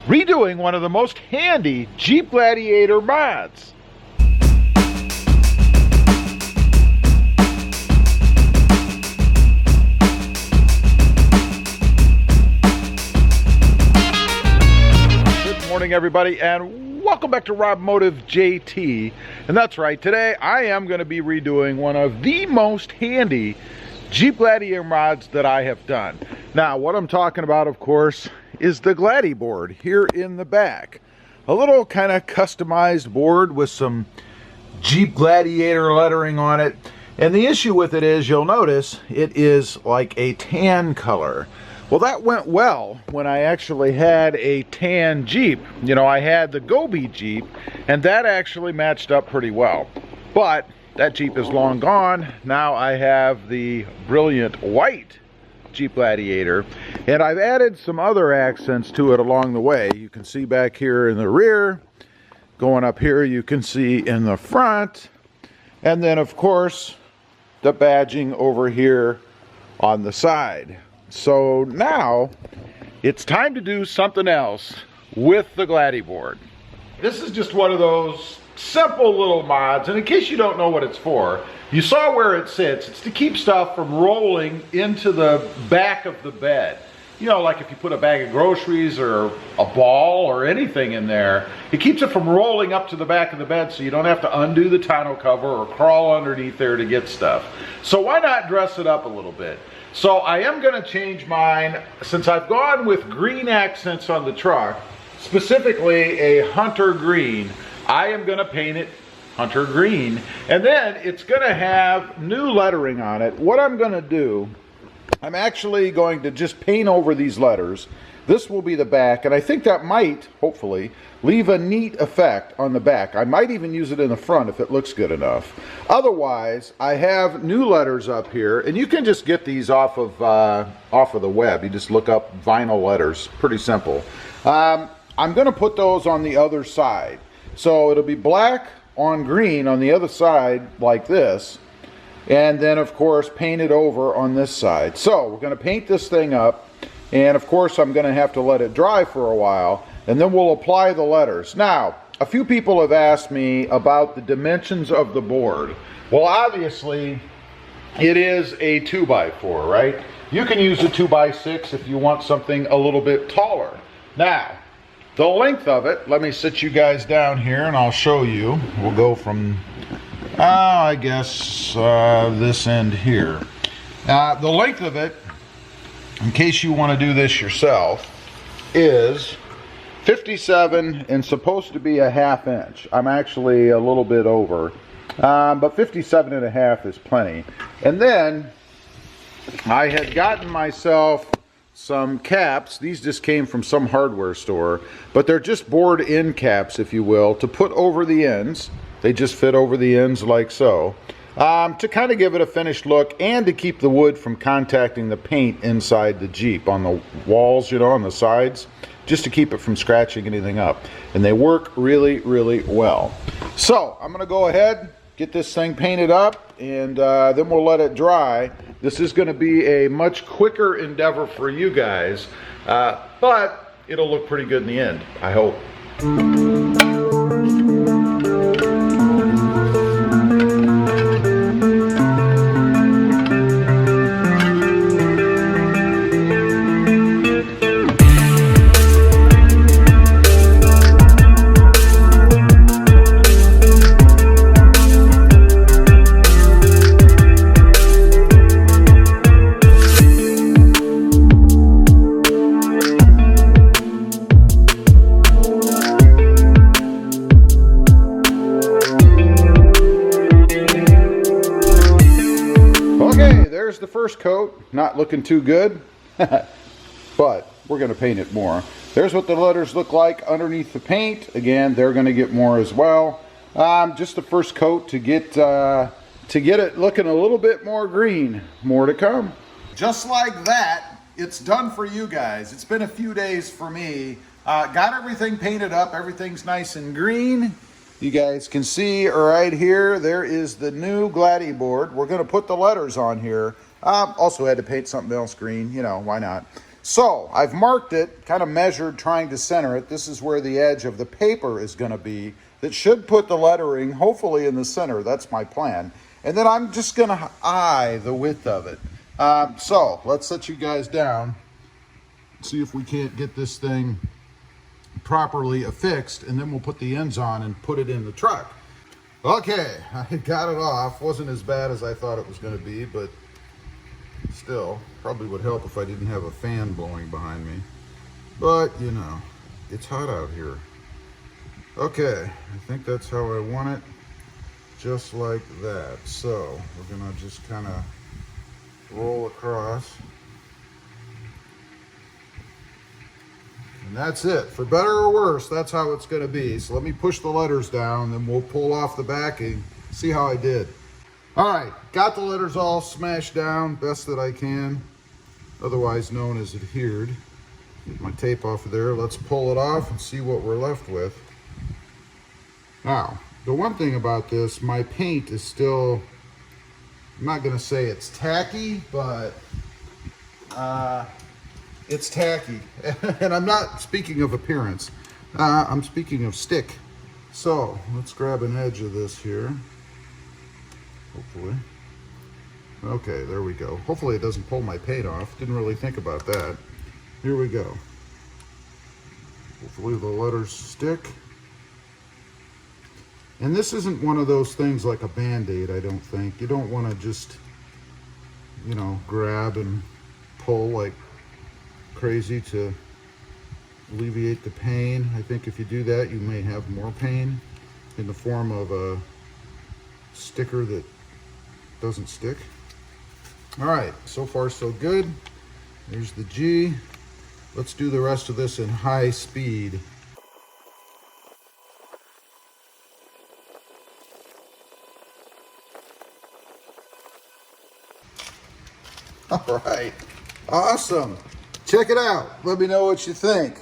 redoing one of the most handy Jeep Gladiator mods. Good morning, everybody, and welcome back to Rob Motive JT. And that's right, today I am going to be redoing one of the most handy Jeep Gladiator mods that I have done. Now, what I'm talking about, of course, is the Gladi board here in the back. A little kind of customized board with some Jeep Gladiator lettering on it. And the issue with it is, you'll notice, it is like a tan color. Well, that went well when I actually had a tan Jeep. You know, I had the Gobi Jeep, and that actually matched up pretty well. But that Jeep is long gone. Now I have the brilliant white Jeep Gladiator, and I've added some other accents to it along the way. You can see back here in the rear, going up here you can see in the front, and then of course the badging over here on the side. So now it's time to do something else with the Gladi board. This is just one of those simple little mods, and in case you don't know what it's for, you saw where it sits. It's to keep stuff from rolling into the back of the bed. You know, like if you put a bag of groceries or a ball or anything in there, it keeps it from rolling up to the back of the bed so you don't have to undo the tonneau cover or crawl underneath there to get stuff. So why not dress it up a little bit? So I am going to change mine, since I've gone with green accents on the truck, specifically a hunter green. I am going to paint it hunter green, and then it's going to have new lettering on it. What I'm going to do, I'm actually going to just paint over these letters. This will be the back, and I think that might, hopefully, leave a neat effect on the back. I might even use it in the front if it looks good enough. Otherwise, I have new letters up here, and you can just get these off of the web. You just look up vinyl letters. Pretty simple. I'm going to put those on the other side. So it'll be black on green on the other side like this, and then of course paint it over on this side. So we're going to paint this thing up, and of course I'm going to have to let it dry for a while, and then we'll apply the letters. Now, a few people have asked me about the dimensions of the board. Well, obviously it is a 2x4, right? You can use a 2x6 if you want something a little bit taller. Now, the length of it, let me sit you guys down here and I'll show you. We'll go from, I guess, this end here. The length of it, in case you want to do this yourself, is 57 and supposed to be a ½ inch. I'm actually a little bit over, but 57 and a half is plenty. And then I had gotten myself some caps. These just came from some hardware store, but they're just board end caps, if you will, to put over the ends. They just fit over the ends like so, to kind of give it a finished look and to keep the wood from contacting the paint inside the Jeep on the walls, you know, on the sides, just to keep it from scratching anything up. And they work really, really well. So I'm going to go ahead, get this thing painted up, and then we'll let it dry. This is going to be a much quicker endeavor for you guys, but it'll look pretty good in the end, I hope. The first coat, not looking too good, but we're going to paint it more. There's what the letters look like underneath the paint. Again, they're going to get more as well. Just the first coat to get it looking a little bit more green. More to come. Just like that, it's done for you guys. It's been a few days for me. Got everything painted up. Everything's nice and green. You guys can see right here, there is the new Gladi board. We're going to put the letters on here. Also had to paint something else green, you know, why not? So I've marked it, kind of measured, trying to center it. This is where the edge of the paper is going to be. That should put the lettering hopefully in the center. That's my plan. And then I'm just going to eye the width of it. So let's set you guys down, see if we can't get this thing properly affixed, and then we'll put the ends on and put it in the truck. Okay, I got it off. Wasn't as bad as I thought it was going to be, but still, probably would help if I didn't have a fan blowing behind me. But, you know, it's hot out here. Okay, I think that's how I want it, just like that. So we're gonna just kind of roll across. And that's it. For better or worse, that's how it's gonna be. So let me push the letters down, then we'll pull off the backing, see how I did. All right, got the letters all smashed down, best that I can, otherwise known as adhered. Get my tape off of there. Let's pull it off and see what we're left with. Now, the one thing about this, my paint is still, I'm not going to say it's tacky, but it's tacky. And I'm not speaking of appearance. I'm speaking of stick. So, let's grab an edge of this here. Hopefully. Okay, there we go. Hopefully it doesn't pull my paint off. Didn't really think about that. Here we go. Hopefully the letters stick. And this isn't one of those things like a Band-Aid, I don't think. You don't want to just, you know, grab and pull like crazy to alleviate the pain. I think if you do that, you may have more pain in the form of a sticker that doesn't stick. All right, so far so good. There's the G. Let's do the rest of this in high speed. All right, awesome. Check it out. Let me know what you think.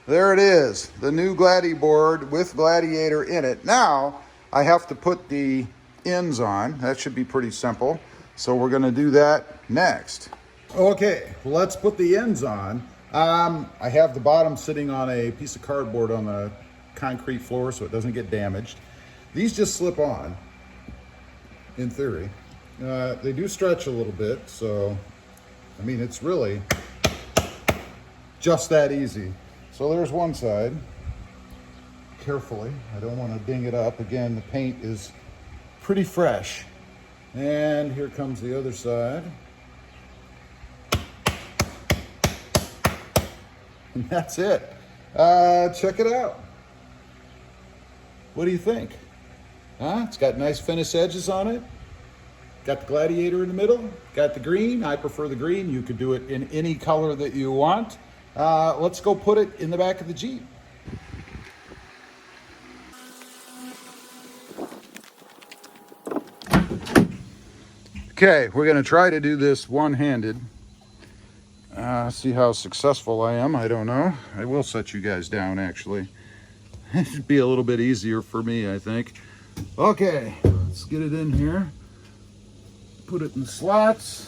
There it is, the new Gladi board with Gladiator in it. Now, I have to put the ends on. That should be pretty simple. So we're gonna do that next. Okay, let's put the ends on. I have the bottom sitting on a piece of cardboard on the concrete floor so it doesn't get damaged. These just slip on, in theory. They do stretch a little bit, so, I mean, it's really just that easy. So there's one side. Carefully, I don't want to ding it up. Again, the paint is pretty fresh. And here comes the other side. And that's it. Check it out. What do you think? Huh? It's got nice finished edges on it. Got the Gladiator in the middle. Got the green. I prefer the green. You could do it in any color that you want. Let's go put it in the back of the Jeep. Okay, we're going to try to do this one-handed. See how successful I am. I don't know. I will set you guys down, actually. It should be a little bit easier for me, I think. Okay, let's get it in here. Put it in slots.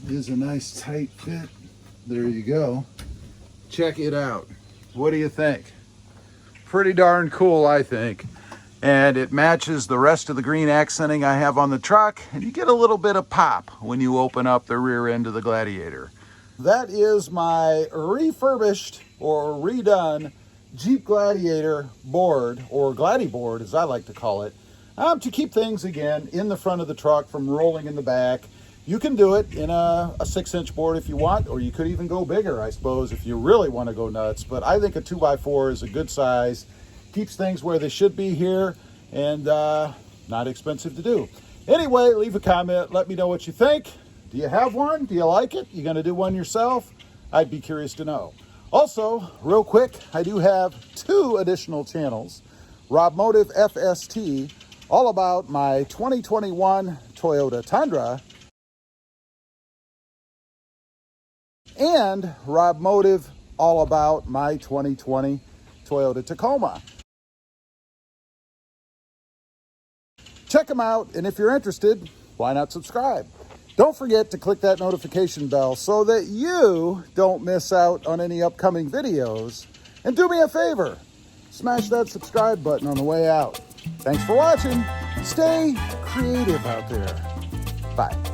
It is a nice tight fit. There you go. Check it out. What do you think? Pretty darn cool, I think. And it matches the rest of the green accenting I have on the truck, and you get a little bit of pop when you open up the rear end of the Gladiator. That is my refurbished or redone Jeep Gladiator board, or Gladi board as I like to call it, to keep things again in the front of the truck from rolling in the back. You can do it in a 6-inch board if you want, or you could even go bigger, I suppose, if you really want to go nuts. But I think a 2x4 is a good size. Keeps things where they should be here, and not expensive to do. Anyway, leave a comment. Let me know what you think. Do you have one? Do you like it? You going to do one yourself? I'd be curious to know. Also, real quick, I do have 2 additional channels. Rob Motive FST, all about my 2021 Toyota Tundra, and Rob Motive, all about my 2020 Toyota Tacoma. Check them out, and if you're interested, why not subscribe? Don't forget to click that notification bell so that you don't miss out on any upcoming videos. And do me a favor, smash that subscribe button on the way out. Thanks for watching. Stay creative out there. Bye.